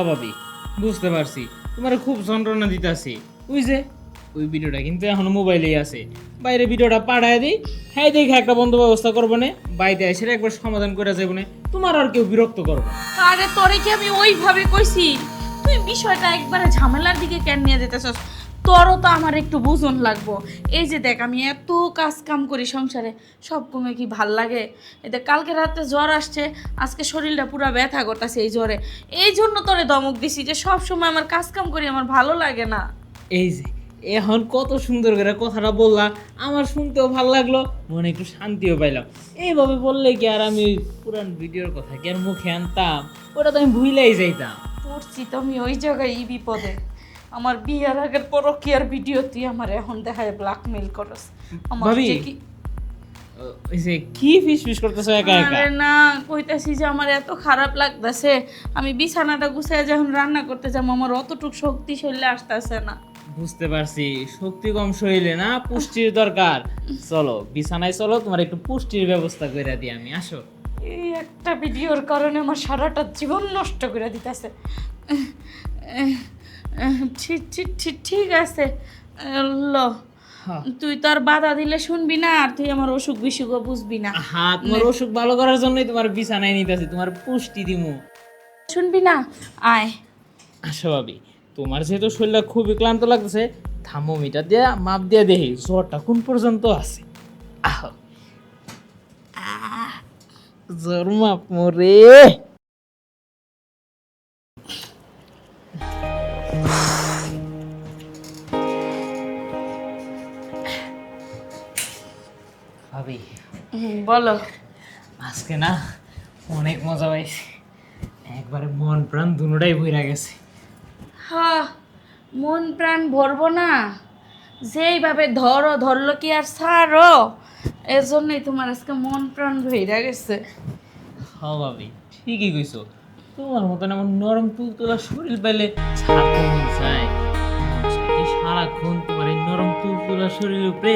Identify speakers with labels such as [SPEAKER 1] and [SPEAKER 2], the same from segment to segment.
[SPEAKER 1] ভাবি, বুঝতে পারছি তোমার খুব যন্ত্রণা দিতেছি। ওই যে ওই ভিডিওটা কিন্তু এখনো মোবাইলেই আছে, বাইরে ভিডিওটা পাঠায় দিই, হ্যাঁ দেখে একটা বন্ধ ব্যবস্থা করবো না, বাড়িতে এসে একবার সমাধান করে যাবো না, তোমার আর কেউ বিরক্ত করবো না।
[SPEAKER 2] আরে তোরে কি আমি ওইভাবে কইছি? তুই বিষয়টা একবারে ঝামেলার দিকে কেন নিয়ে যেতেছস? তোরও তো আমার একটু বুঝন লাগবো। এই যে দেখ, আমি এত কাজ কাম করি সংসারে, সব কমে কি ভাল লাগে? এতে কালকে রাতে জ্বর আসছে, আজকে শরীরটা পুরো ব্যথা করতেছে এই জ্বরে। এই জন্য তোরে ধমক দিছি যে সব সময় আমার কাজ কাম করি, আমার ভালো লাগে না।
[SPEAKER 1] এই যে এখন কত সুন্দর করে কথাটা বললা, আমার শুনতেও ভালো লাগলো, মনে একটু শান্তিও পাইলাম। এইভাবে বললে কি আর আমি ওই পুরান ভিডিওর কথা কি আর মুখে আনতাম? ওটা তো আমি ভুলেই যাইতাম।
[SPEAKER 2] পড়ছি তো আমি ওই জায়গায় এই বিপদে। আমার বিয়ার আগের পরকীয়ার ভিডিও তুই আমার এখন দেখায় ব্ল্যাকমেল করস। আমার
[SPEAKER 1] ভাবি,
[SPEAKER 2] যে কি
[SPEAKER 1] ওই যে কি ফিস ফিস করতেছো একা একা?
[SPEAKER 2] আরে না, কইতাছি যে আমার এত খারাপ লাগতেছে, আমি বিছানাটা গুছায় যখন রান্না করতে যাবো আমার অতটুক শক্তি শরীরে আসতেছে না।
[SPEAKER 1] বুঝতে পারছি, শক্তি কম শরীরে না, পুষ্টির দরকার। চলো বিছানায় চলো, তোমার একটু পুষ্টির ব্যবস্থা করে দিই আমি, আসো।
[SPEAKER 2] এই একটা ভিডিওর কারণে আমার সারাটা জীবন নষ্ট করে দিতেছে। ঠিক আছে, ল,
[SPEAKER 1] হ্যাঁ।
[SPEAKER 2] তুই তো আর বাধা দিলে শুনবি না, আর তুই আমার অসুখ বিসুখও বুঝবি না।
[SPEAKER 1] হ্যাঁ, তোমার অসুখ ভালো করার জন্যই তোমার বিছানায় নিতেছি, তোমার পুষ্টি দিমু।
[SPEAKER 2] শুনবি না, আয়।
[SPEAKER 1] আসো ভাবি, তোমার যেহেতু শরীরটা খুবই ক্লান্ত লাগতেছে, থার্মোমিটার দিয়ে মাপ দিয়ে দেখি জ্বরটা কোন পর্যন্ত আছে। আহ, জ্বর মাপ মরে। ভাবি,
[SPEAKER 2] বলো।
[SPEAKER 1] আজকে না অনেক মজা পাইছি, একবারে মন প্রাণ দুটোটাই ভইরা গেছে।
[SPEAKER 2] হ্যাঁ, মন প্রাণ ভরবো না? যেইভাবে ধরলো কি আর ছাড়ো? এর জন্যই তোমার আজকে মন প্রাণ ভইরা গেছে।
[SPEAKER 1] হ্যাঁ ভাবি, ঠিকই কইছো, তোমার মতন এমন নরম তুলতুলা শরীর পেলে ছাড়তে মন চায়। মন চায় কি সারাক্ষণ তোমার এই নরম তুলতুলা শরীরের উপরে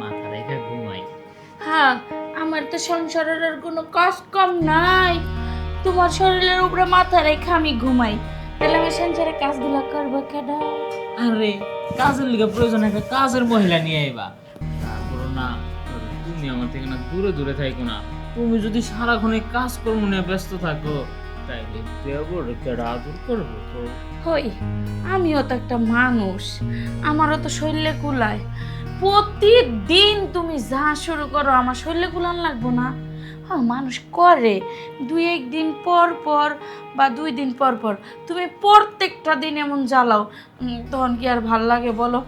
[SPEAKER 1] মাথা রেখে ঘুমাই।
[SPEAKER 2] হ্যাঁ, আমার তো সংসারের আর কোনো কষ্ট কম নাই, তোমার শরীরের উপরে মাথা রেখে আমি ঘুমাই। তাহলে আমি সংসারের কাজগুলো করবো কেন?
[SPEAKER 1] আরে কাজের লিগে প্রয়োজন একটা কাজের মহিলা নিয়ে আইবা। তারপরও না, তুমি আমার থেকে না দূরে দূরে থাকো না। তুমি যদি সারাক্ষণ এই কাজকর্ম নিয়ে ব্যস্ত থাকো, তাইলে দেবর কেডা আদর করবো তো?
[SPEAKER 2] হই, আমিও তো একটা মানুষ, আমারও তো শরীরে কুলায়। প্রতিদিন তুমি যা শুরু করো আমার শরীরে কুলান লাগবো না? হ্যাঁ, মানুষ করে দুই একদিন পর পর বা 2 দিন পর পর। তুমি প্রত্যেকটা দিন এমন জ্বালাও, তখন কি আর ভাল লাগে বলো?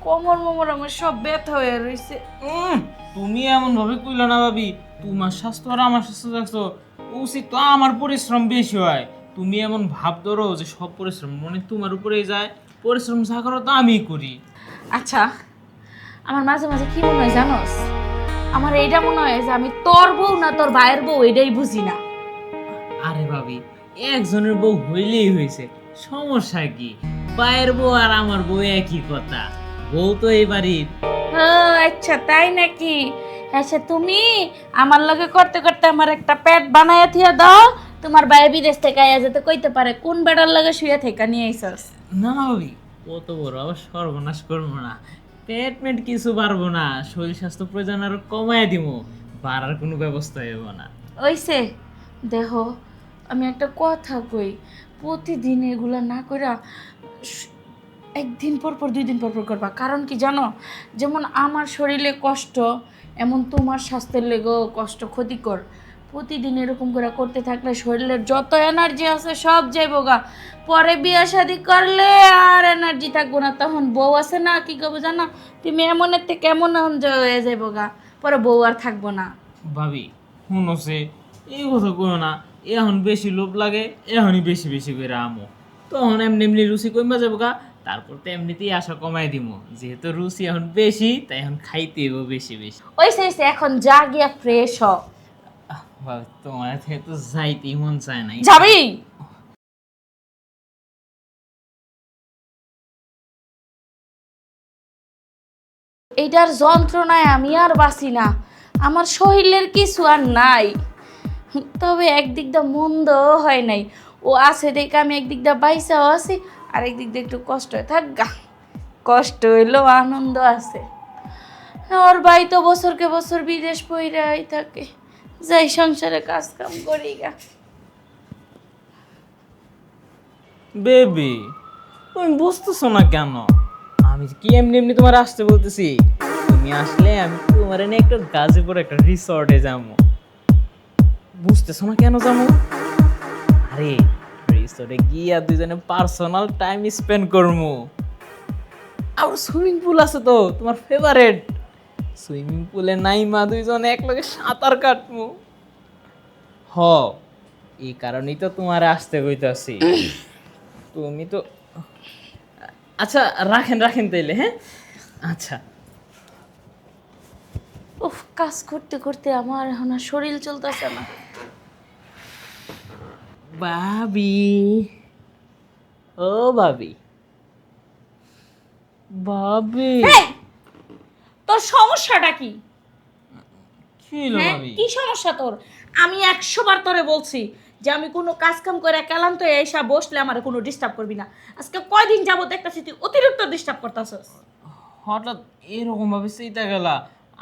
[SPEAKER 2] কোমর মোমর আমার সব ব্যথা হয়ে রয়েছে।
[SPEAKER 1] তুমি এমন ভাবে কইলো না ভাবি, তোমার স্বাস্থ্য আর আমার স্বাস্থ্য দেখছো, উচিত তো আমার পরিশ্রম বেশি হয়। তুমি এমন ভাব ধরো যে সব পরিশ্রম মনে তোমার উপরেই যায়, পরিশ্রম যা করো তো আমিই করি।
[SPEAKER 2] আচ্ছা, আমার মাঝে মাঝে কি মনে হয় জানোস? আমার এইটা মনে হয় যে আমি তোর বউ না তোর ভাইয়ের বউ, এটাই বুঝি না।
[SPEAKER 1] আরে ভাবি, একজনের বউ হইলেই হয়েছে, সমস্যা কি? পায়ের বউ আর আমার বউ একই কথা, বউ তো এই বাড়ির।
[SPEAKER 2] ও আচ্ছা, তাই নাকি? আচ্ছা, তুমি আমার লগে করতে করতে আমার একটা পেট বানাইয়া থিয়া দাও, তোমার ভাই বিদেশ থেকে আইয়া যেতে কইতে পারে কোন বেড়ার লগে শুয়ে থেকে নিয়ে আইছস।
[SPEAKER 1] না না ভাবি, কত বড় আবার সর্বনাশ করবো না, পেট মেট কিছু পারবো না, শরীর স্বাস্থ্য প্রয়োজন আরো কমায় দিব, বাড়ার কোনো ব্যবস্থা হইব না।
[SPEAKER 2] ওইসে দেখো, আমি একটা কথা কই, প্রতিদিন এগুলা না কইরা একদিন পর পর 2 দিন পর পর করবা। কারণ কি জানো? যেমন আমার শরীরে কষ্ট, এমন তোমার স্বাস্থ্যের লেগেও কষ্ট, ক্ষতিকর। প্রতিদিন এরকম করে করতে থাকলে শরীরের যত এনার্জি আছে সব যাইব গা। পরে বিয়ে শাদি করলে আর এনার্জি থাকবো না, তখন বউ আছে না কি করবো জানো? তুমি এমনের থেকে কেমন হয়ে যাইব গা, পরে বউ আর থাকবো না।
[SPEAKER 1] ভাবি শুনোছে, এই কথা কইও না, এখন বেশি লোভ লাগে, এখনই বেশি বেশি করে আমো, তখন এমনি এমনি রুচি কমে যাবো গা, তারপর তো এমনিতেই আশা কমাই দিব, যেহেতু রুচি এখন বেশি তাই এখন খাইতে হইব বেশি বেশি।
[SPEAKER 2] ওইসে এখন যা গিয়া ফ্রেশ হ।
[SPEAKER 1] ভাবি, তোমার থেকে তো যাইতেই মন চায় নাই।
[SPEAKER 2] যাবি? এইটার যন্ত্রণায় আমি আর বাঁচি না, আমার শরীরের কিছু আর নাই। তবে একদিক দা মন্দ হয় নাই, ও আছে দেখে আমি একদিক দিয়ে বাইসাও আছি, আর একদিক দিয়ে একটু কষ্ট হয়ে থাক গা। কষ্ট হইলেও আনন্দ আছে। ওর ভাই তো বছরকে বছর বিদেশ পইরাই থাকে, যাই সংসারে কাজ কাম করি গা।
[SPEAKER 1] বেবি তুমি বুঝতেছো না কেন? আমি কি এমনি এমনি তোমার আসতে বলতেছি? তুমি আসলে আমি তোমার এনে একটু গাজীপুর একটা রিসর্টে যাবো। বুঝতেছো না কেন যাবো? আরে রিসর্টে গিয়া দুজনে পার্সোনাল টাইম স্পেন্ড করবো। আর সুইমিং পুল আছে তো তোমার ফেভারেট, সুইমিং পুলে নাইমা দুইজনে একলগে সাঁতার কাটবো। হ, এই কারণেই তো তোমার আসতে কইতাছি। তুমি তো আচ্ছা রাখেন রাখেন তাইলে, হ্যাঁ আচ্ছা।
[SPEAKER 2] উফ, কাজ করতে করতে আমার এখন আর শরীর চলতেছে না।
[SPEAKER 1] ভাবি, ও ভাবি, ভাবি
[SPEAKER 2] এই, তোর সমস্যাটা কি?
[SPEAKER 1] কি হলো
[SPEAKER 2] হ্যাঁ,
[SPEAKER 1] ভাবি?
[SPEAKER 2] কি সমস্যা তোর? আমি 100 বার তোরে বলছি যে আমি কোনো কাজ কাম করে ক্লান্ত হয়ে এসে বসলে আমার কোনো ডিস্টার্ব করবি না। আজকে কয়দিন যাবত দেখতেছি তুই অতিরিক্ত ডিস্টার্ব করতেছস।
[SPEAKER 1] হঠাৎ এরকম ভাবে চিন্তা গেলা,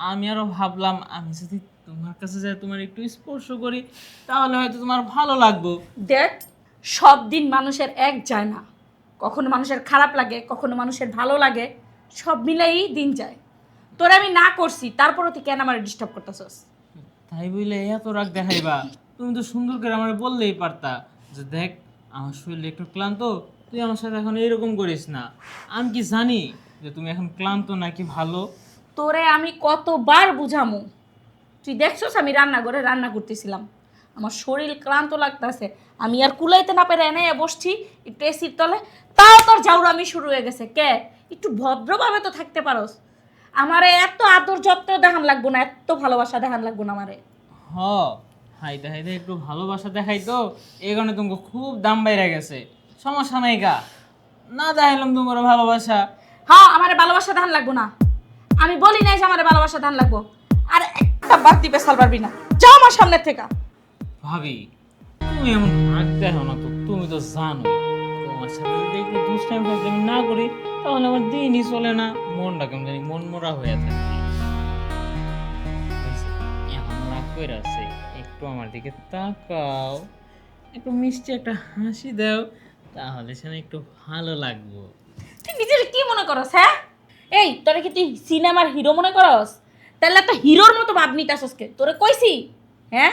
[SPEAKER 1] আমি আরো ভাবলাম আমি যদি তোমার কাছে যাই তোমার একটু স্পর্শ করি তাহলে হয়তো তোমার ভালো লাগবে।
[SPEAKER 2] দেখ, সব দিন মানুষের এক যায় না, কখনো মানুষের খারাপ লাগে, কখনো মানুষের ভালো লাগে, সব মিলাই দিন যায়। তোরে আমি না করছি, তারপরও তুই কেন আমার ডিস্টার্ব করতেছস?
[SPEAKER 1] তাই বলে এত রাগ দেখাইবা? তুমি তো সুন্দর করে আমার বললেই পারতা যে দেখ আমার শরীর একটু ক্লান্ত, তুই আমার সাথে এখন এরকম করিস না। আমি কি জানি যে তুমি এখন ক্লান্ত নাকি ভালো?
[SPEAKER 2] তোরে আমি কতবার বুঝামু, তুই দেখছস আমি রান্নাঘরে রান্না করতেছিলাম, আমার শরীর ক্লান্ত লাগতেছে, আমি আর কুলাইতে না পেরে এনে বসছি একটু এসির তলে, তাও তোর জাউরামি শুরু হয়ে গেছে। কে, একটু ভদ্রভাবে তো থাকতে পারোস। আমারে এত আদর যত্ন দেখান লাগবো না, এত ভালোবাসা দেখান লাগবো না আমারে।
[SPEAKER 1] হ, হাইতে হাইতে একটু ভালোবাসা দেখাই তো, এই কারণে তোমাকে খুব দাম বাইরে গেছে। সমস্যা নাই গা, না দেখাইলাম তোমার ভালোবাসা।
[SPEAKER 2] হ্যাঁ, আমারে ভালোবাসা দেখান লাগবো না, আমি বলি নাই যে আমারে ভালোবাসা দেখান লাগবো। আর একটা বাদ দিবে সাল পারবি না, যাও আমার সামনে থেকে।
[SPEAKER 1] ভাবি তুমি এমন রাগ দেখো না তো, তুমি তো জানো তোমার সাথে যদি একটু দুষ্টাইম থাকলে আমি না করি তাহলে আমার দিনই চলে না, মনটা কেমন জানি মন মরা হয়ে থাকে। হইছে, এখন রাগ করে আছে, একটু আমার দিকে তাকাও, একটু মিষ্টি একটা হাসি দাও, তাহলে সে না একটু ভালো লাগবো।
[SPEAKER 2] তুই নিজের কি মনে করস? হ্যাঁ, এই তোরে কি তুই সিনেমার হিরো মনে করস? তাহলে তো হিরোর মতো ভাব নিতাসস কে? তোরে কইছি? হ্যাঁ,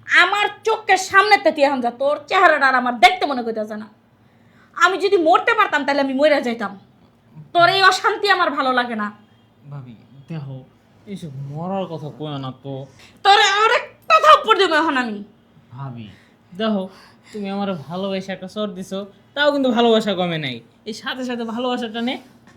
[SPEAKER 2] আমার চোখের সামনেতে তুই এখন যা, তোর চেহারাটা আর আমার দেখতে মনে কইতাছে না। আমি যদি মরতে পারতাম তাহলে আমি মরে যাইতাম। তোর এই অশান্তি আমার ভালো লাগে না।
[SPEAKER 1] ভাবি দেখো, এইসব মরার কথা কয় না তো।
[SPEAKER 2] তোর আর একটা থাপ্পড় দেবো এখন আমি।
[SPEAKER 1] ভাবি দেখো, তুমি আমার ভালোবাসা একটা চর দিছো, তাও কিন্তু ভালোবাসা কমে নাই, এই সাথে সাথে ভালোবাসাটা নে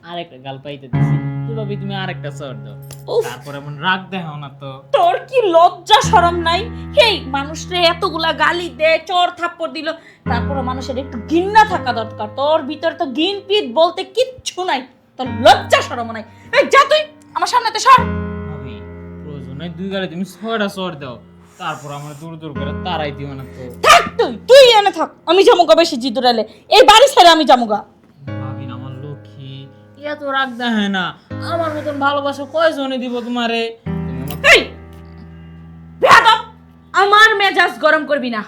[SPEAKER 1] আরেকটা গাল পাইতে দিছি, তো ভাবি তুমি আরেকটা চর দাও।
[SPEAKER 2] উফ।
[SPEAKER 1] তারপর এমন রাগ দেখাও না তো।
[SPEAKER 2] তোর কি লজ্জা শরম নাই? হেই, মানুষরে এতগুলা গালি দে, চর থাপ্পড় দিল, তারপরে মানুষের একটু ঘৃণা থাকা দরকার। তোর ভিতরে তো ঘৃণ পিত বলতে কিচ্ছু নাই, তোর লজ্জা শরম নাই। এই যা তুই আমার সামনেতে সর।
[SPEAKER 1] ভাবি প্রয়োজনে দুই গালে তুমি 6টা চর দাও, তারপর আমার দূর দূর করে তারাই দিও না তো।
[SPEAKER 2] থাক, তুই এনে থাক, আমি জামুগা বেশি জিদুরালে, এই বাড়ি ছেড়ে আমি জামুগা।
[SPEAKER 1] ভাবি না আমার লক্ষ্মী, এত রাগ দেখায় না, আমার মতন ভালোবাসা কয়জনে দিব তোমারে? তুমি আমার
[SPEAKER 2] এই বেয়াদব, আমার মেজাজ গরম করবি না।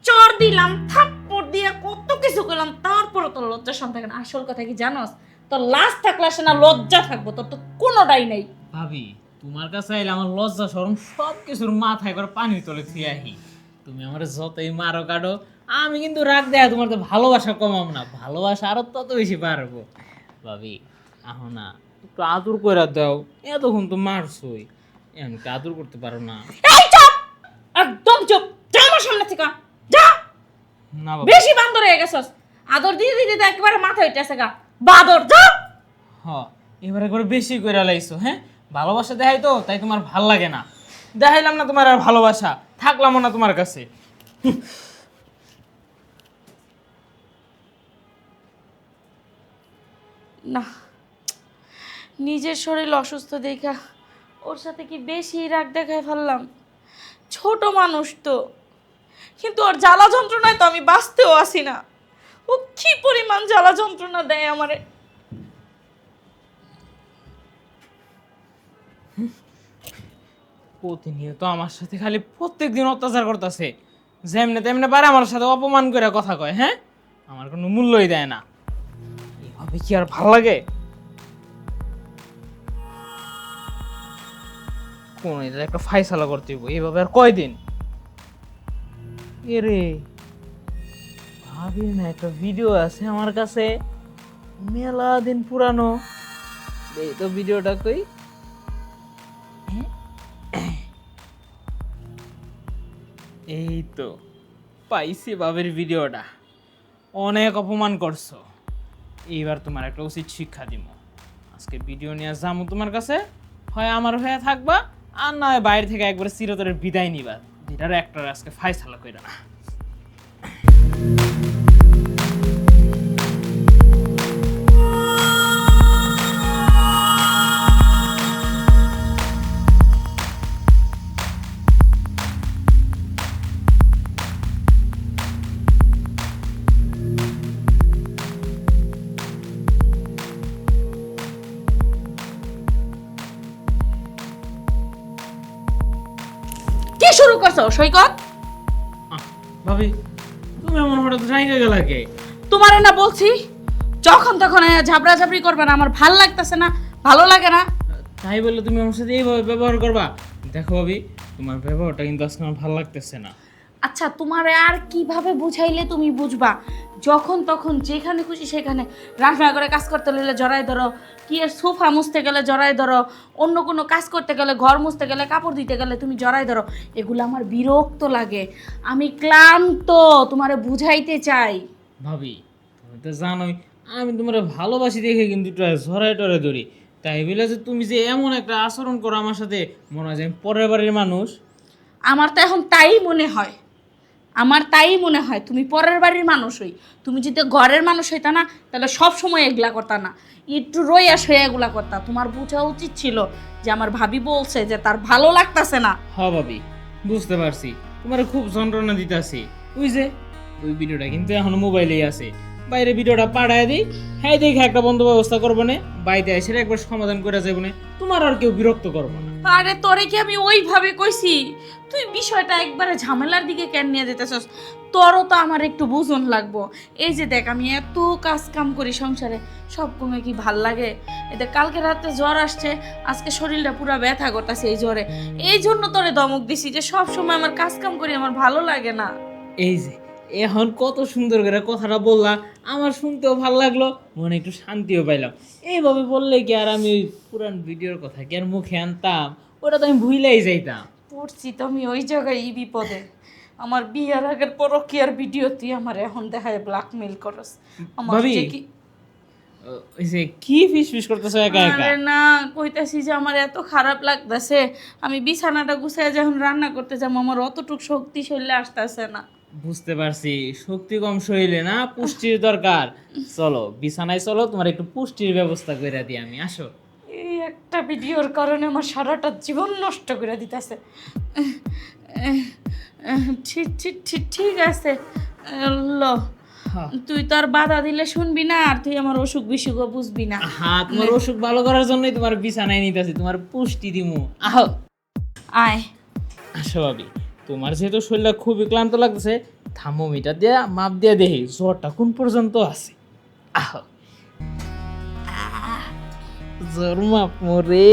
[SPEAKER 2] চর দিলাম, থাপ্পড় দিয়ে কত কিছু করলাম, তারপরও তোর লজ্জা শান থাকে না। আসল কথা কি জানোস? তোর লাজ থাকলে আসে না লজ্জা থাকবো, তোর তো কোনোটাই নেই।
[SPEAKER 1] ভাবি তোমার কাছে আইলে আমার লজ্জা শরম সব কিছুর মাথায় করে পানির তলে থুয়ে আহি। তুমি আমার যতই মারো কাটো, আমি কিন্তু রাগ দেয়া তোমার তো ভালোবাসা কমাম না, ভালোবাসা আরো তত বেশি পারবো। ভাবি আহ না, একটু আদর করে দাও, এতক্ষণ তো মারছই, এখন একটু আদর করতে পারো না?
[SPEAKER 2] এই চুপ, একদম চুপ, যা আমার সামনে থেকে, যা।
[SPEAKER 1] না বাবা।
[SPEAKER 2] বেশি বান্দর হয়ে গেছস, আদর দিতে দিতে তো একেবারে মাথা হইতেছে গা, বাদর যা।
[SPEAKER 1] হ, এবারে করে বেশি করে লাইছো। হ্যাঁ, ভালোবাসা দেখাই তো তাই তোমার ভাল লাগে না, দেখাইলাম না তোমার আর ভালোবাসা, থাকলাম না তোমার কাছে।
[SPEAKER 2] না, নিজের শরীর অসুস্থ দেখা ওর সাথে কি বেশি রাগ দেখায় ফেললাম? ছোট মানুষ তো, কিন্তু ওর জ্বালা যন্ত্রণায় তো আমি বাঁচতেও আসি না। ও কি পরিমাণ জ্বালা যন্ত্রণা দেয় আমারে।
[SPEAKER 1] প্রতিনিয়ত আমার সাথে খালি প্রত্যেকদিন অত্যাচার করতেছে, যেমনে তেমনে পারে আমার সাথে অপমান করে কথা কয়। হ্যাঁ, আমার কোনো মূল্যই দেয় না। এভাবে কি আর ভাল লাগে? কোন এটা একটা ফাইসালা করতে হইব, এইভাবে আর কয়দিন? এরে ভাবি না, একটা ভিডিও আছে আমার কাছে, মেলা দিন পুরানো। এই তো ভিডিওটা কই, এই তো পাইছি বাবের ভিডিওটা। অনেক অপমান করছো, এইবার তোমার একটা উচিত শিক্ষা দিব। আজকে ভিডিও নিয়ে যাবো তোমার কাছে, হয় আমার হয়ে থাকবা, আর না হয় বাইরে থেকে একবার চিরতরের বিদায় নিবা। যেটার একটা আজকে ফাইসালা কইরা না।
[SPEAKER 2] কি শুরু করছো সৈকত?
[SPEAKER 1] ভাবি তুমি এমন হঠাৎ রাইগা গেলা কে?
[SPEAKER 2] তোমারে না বলছি যখন তখন ঝাবড়া ঝাবড়ি করবে না, আমার ভাল লাগতেছে না, ভালো লাগে না।
[SPEAKER 1] তাই বললে তুমি আমার সাথে এইভাবে ব্যবহার করবা? দেখো ভাবি, তোমার ব্যবহারটা কিন্তু আজকে আমার ভালো লাগতেছে না।
[SPEAKER 2] আচ্ছা তোমারে আর কিভাবে বুঝাইলে তুমি বুঝবা? যখন তখন যেখানে খুশি সেখানে রান্না করে কাজ করতে হলে জড়াই ধরো, কি আর সোফা মুছতে গেলে জড়াই ধরো, অন্য কোনো কাজ করতে গেলে, ঘর মুছতে গেলে, কাপড় দিতে গেলে তুমি জড়াই ধরো। এগুলো আমার বিরক্ত লাগে, আমি ক্লান্ত, তোমারে বুঝাইতে চাই।
[SPEAKER 1] ভাবি তুমি তো জানোই আমি তোমার ভালোবাসি দেখে কিন্তু একটু ঝরাই টরে ধরি। তাই বলে যে তুমি যে এমন একটা আচরণ করো আমার সাথে, মনে হয় যে আমি পরের বাড়ির মানুষ।
[SPEAKER 2] আমার তো এখন তাই মনে হয়, আমার তাই মনে হয় তুমি পরের বাড়ির মানুষ হই। তুমি যদি ঘরের মানুষ হইতা না, তাহলে সব সময় এগুলা করতা না, একটু রইয়াস হয়ে এগুলা করতা। তোমার বোঝা উচিত ছিল যে আমার ভাবি বলছে যে তার ভালো লাগতাছে না।
[SPEAKER 1] হ্যাঁ ভাবি, বুঝতে পারছি তোমার খুব যন্ত্রণা দিতেছি। ওই যে ওই ভিডিওটা কিন্তু এখনো মোবাইলেই আছে, বাইরে ভিডিওটা পাঠায় দিই, হ্যাঁ দেখে একটা বন্ধ ব্যবস্থা করবো না, বাড়িতে এসে একবার সমাধান করে যাবো না, তোমার আর কেউ বিরক্ত করবো না।
[SPEAKER 2] আরে তোরে কি আমি ওইভাবে কইছি? তুই বিষয়টা একবারে ঝামেলার দিকে কেন নিয়ে যেতেছস? তোরও তো আমার একটু বুঝন লাগবো। এই যে দেখ আমি এত কাজ কাম করি সংসারে, সব কমে কি ভাল লাগে? এতে কালকে রাতে জ্বর আসছে, আজকে শরীরটা পুরো ব্যথা করতেছে এই জ্বরে। এই জন্য তোরে ধমক দিছি যে সব সময় আমার কাজ কাম করি, আমার ভালো লাগে না।
[SPEAKER 1] এই যে এখন কত সুন্দর করে কথাটা বললা, আমার শুনতেও ভালো লাগলো, মনে একটু শান্তিও পাইলাম। এইভাবে বললে কি আর আমি ওই পুরান ভিডিওর কথা কি আর মুখে আনতাম? ওটা তো আমি ভুলেই যাইতাম।
[SPEAKER 2] পড়ছি তো আমি ওই জায়গায় এই বিপদে। আমার বিয়ের আগের পরকীয়ার ভিডিও তুই আমার এখন দেখায় ব্ল্যাকমেইল করস। আমার
[SPEAKER 1] ভাবি,
[SPEAKER 2] যে কি
[SPEAKER 1] ওই যে কি ফিস করতেছো একা একা?
[SPEAKER 2] আরে না, কইতাছি যে আমার এত খারাপ লাগতেছে, আমি বিছানাটা গুছায় যখন রান্না করতে যাবো আমার অতটুক শক্তি শরীরে আসতেছে না।
[SPEAKER 1] বুঝতে পারছি, শক্তি কম শরীরে না, পুষ্টির দরকার। চলো বিছানায় চলো, তোমার একটু পুষ্টির ব্যবস্থা করে দিই আমি, আসো।
[SPEAKER 2] এই একটা ভিডিওর কারণে আমার সারাটা জীবন নষ্ট করে দিতেছে। ঠিক ঠিক ঠিক ঠিক আছে, ল
[SPEAKER 1] হ্যাঁ।
[SPEAKER 2] তুই তো আর বাধা দিলে শুনবি না, আর তুই আমার অসুখ বিসুখও বুঝবি না।
[SPEAKER 1] হ্যাঁ, তোমার অসুখ ভালো করার জন্যই তোমার বিছানায় নিতেছি, তোমার পুষ্টি দিমু। আহো
[SPEAKER 2] আয়।
[SPEAKER 1] আসো ভাবি, তোমার যেহেতু শরীরটা খুবই ক্লান্ত লাগতেছে, থার্মোমিটার দিয়ে মাপ দিয়ে দেখি জ্বরটা কোন পর্যন্ত আছে। আহো, জ্বর মাপ মোরে।